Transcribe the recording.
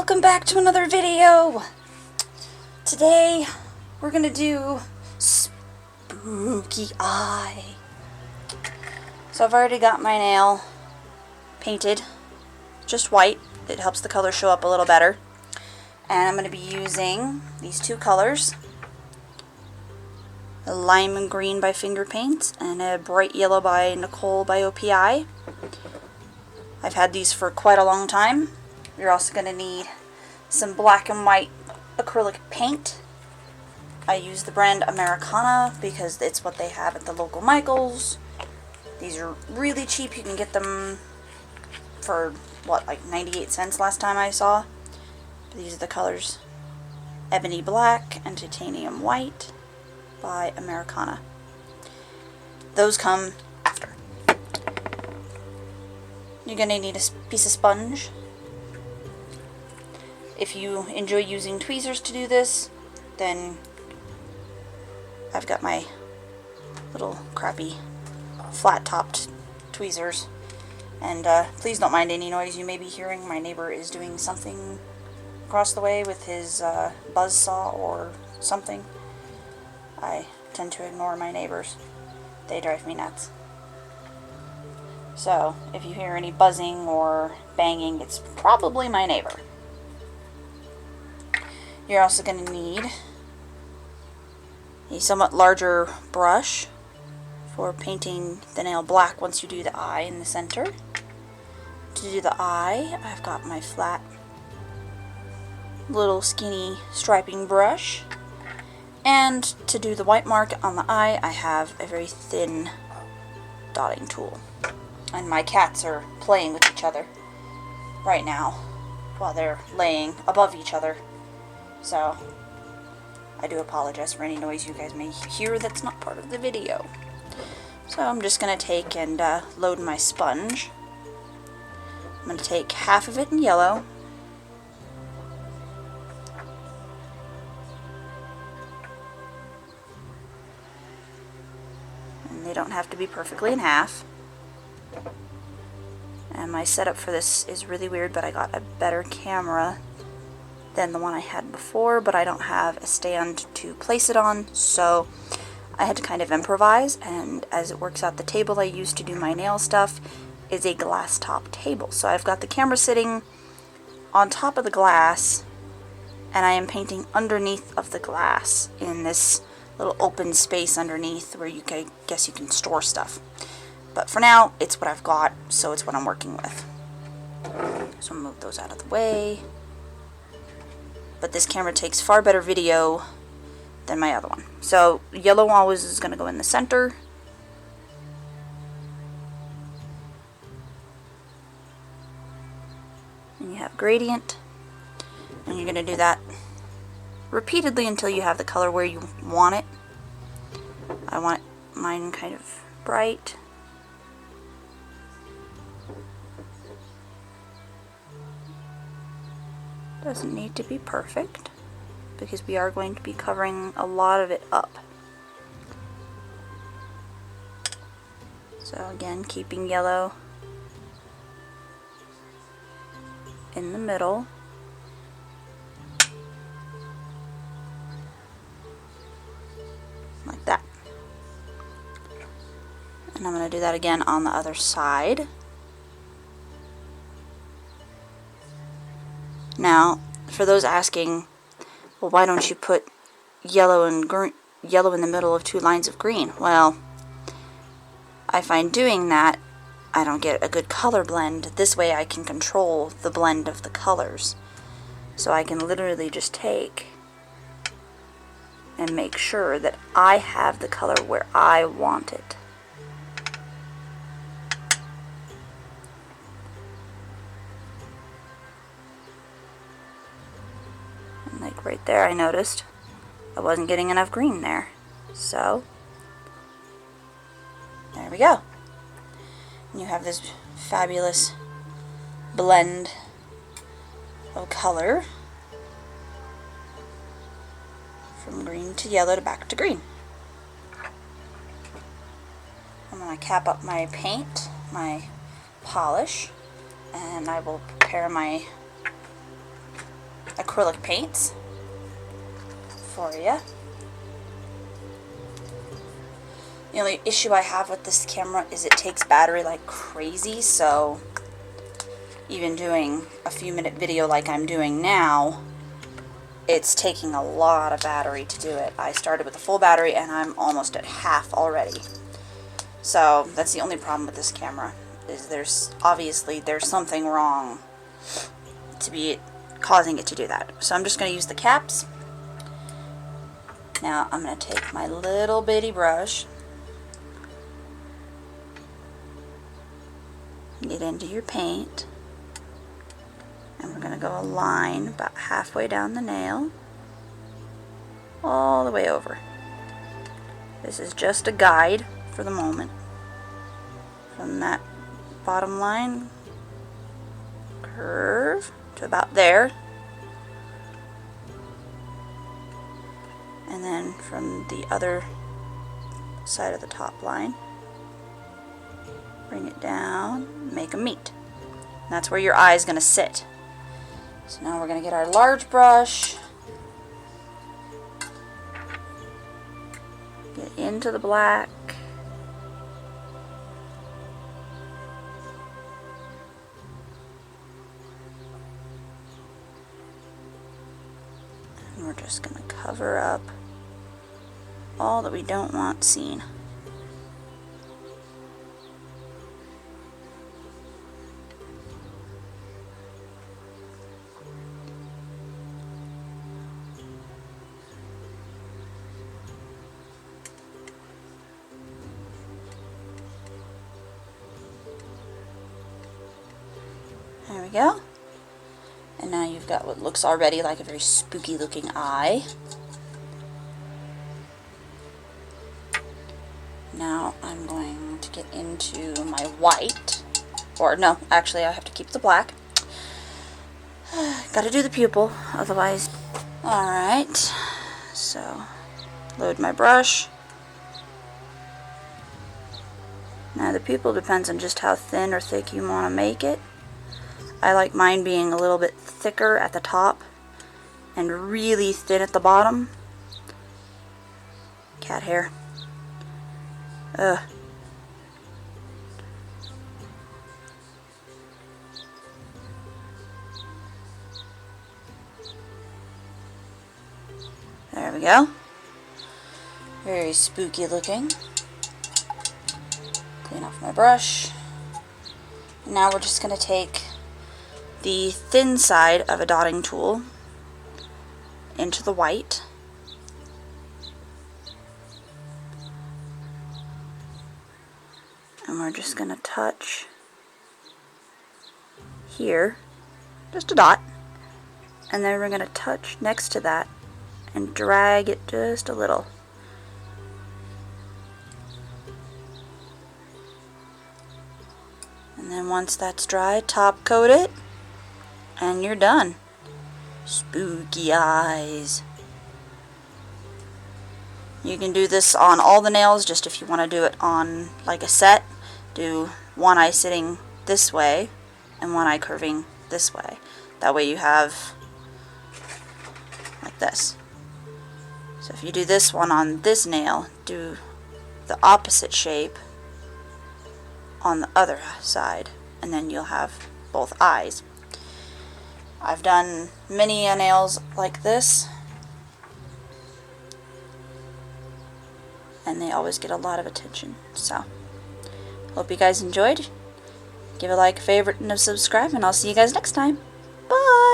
welcome back to another video. Today we're gonna do spooky eye. So I've already got my nail painted just white. It helps the color show up a little better. And I'm gonna be using these two colors, a lime and green by Finger Paints and a bright yellow by Nicole by OPI. I've had these for quite a long time. You're also going to need some black and white acrylic paint. I use the brand Americana because it's what they have at the local Michaels. These are really cheap. You can get them for, what, like 98 cents last time I saw. These are the colors: Ebony Black and Titanium White by Americana. Those come after. You're going to need a piece of sponge. If you enjoy using tweezers to do this, then I've got my little crappy flat-topped tweezers. And please don't mind any noise you may be hearing. My neighbor is doing something across the way with his buzz saw or something. I tend to ignore my neighbors. They drive me nuts. So, if you hear any buzzing or banging, it's probably my neighbor. You're also going to need a somewhat larger brush for painting the nail black once you do the eye in the center. To do the eye, I've got my flat, little skinny striping brush. And to do the white mark on the eye, I have a very thin dotting tool. And my cats are playing with each other right now while they're laying above each other. So, I do apologize for any noise you guys may hear that's not part of the video. So I'm just going to take and load my sponge. I'm going to take half of it in yellow. And they don't have to be perfectly in half. And my setup for this is really weird, but I got a better camera than the one I had before, but I don't have a stand to place it on, so I had to kind of improvise. And as it works out, the table I use to do my nail stuff is a glass top table. So I've got the camera sitting on top of the glass, and I am painting underneath of the glass in this little open space underneath where you can, guess you can store stuff. But for now, it's what I've got, so it's what I'm working with. So I'll move those out of the way. But this camera takes far better video than my other one. So yellow always is going to go in the center. And you have gradient. And you're going to do that repeatedly until you have the color where you want it. I want mine kind of bright. Doesn't need to be perfect because we are going to be covering a lot of it up. So again, keeping yellow in the middle. Like that. And I'm going to do that again on the other side. Now, for those asking, well, why don't you put yellow and green, yellow in the middle of two lines of green? Well, I find doing that, I don't get a good color blend. This way I can control the blend of the colors. So I can literally just take and make sure that I have the color where I want it. Like right there, I noticed I wasn't getting enough green there. So, there we go. And you have this fabulous blend of color from green to yellow to back to green. I'm going to cap up my paint, my polish, and I will prepare my acrylic paints for you. The only issue I have with this camera is it takes battery like crazy, so even doing a few minute video like I'm doing now, it's taking a lot of battery to do it. I started with a full battery and I'm almost at half already. So that's the only problem with this camera, is there's something wrong to be causing it to do that. So I'm just going to use the caps. Now I'm going to take my little bitty brush, get into your paint, and we're going to go a line about halfway down the nail, all the way over. This is just a guide for the moment. From that bottom line, curve to about there, and then from the other side of the top line, bring it down, make them meet. And that's where your eye is going to sit. So now we're going to get our large brush, get into the black, and we're just going to cover up all that we don't want seen. There we go. And now you've got what looks already like a very spooky looking eye. Now I'm going to get into my white. Or no, actually I have to keep the black. Gotta do the pupil, otherwise. Alright, so load my brush. Now the pupil depends on just how thin or thick you want to make it. I like mine being a little bit thicker at the top and really thin at the bottom. Cat hair. Ugh. There we go. Very spooky looking. Clean off my brush. And now we're just going to take the thin side of a dotting tool into the white. And we're just going to touch here, just a dot, and then we're going to touch next to that and drag it just a little. And then once that's dry, top coat it, and you're done. Spooky eyes. You can do this on all the nails, just if you want to do it on like a set, do one eye sitting this way and one eye curving this way. That way you have like this. So if you do this one on this nail, do the opposite shape on the other side, and then you'll have both eyes. I've done many nails like this, and they always get a lot of attention. So, hope you guys enjoyed. Give a like, favorite, and a subscribe, and I'll see you guys next time. Bye!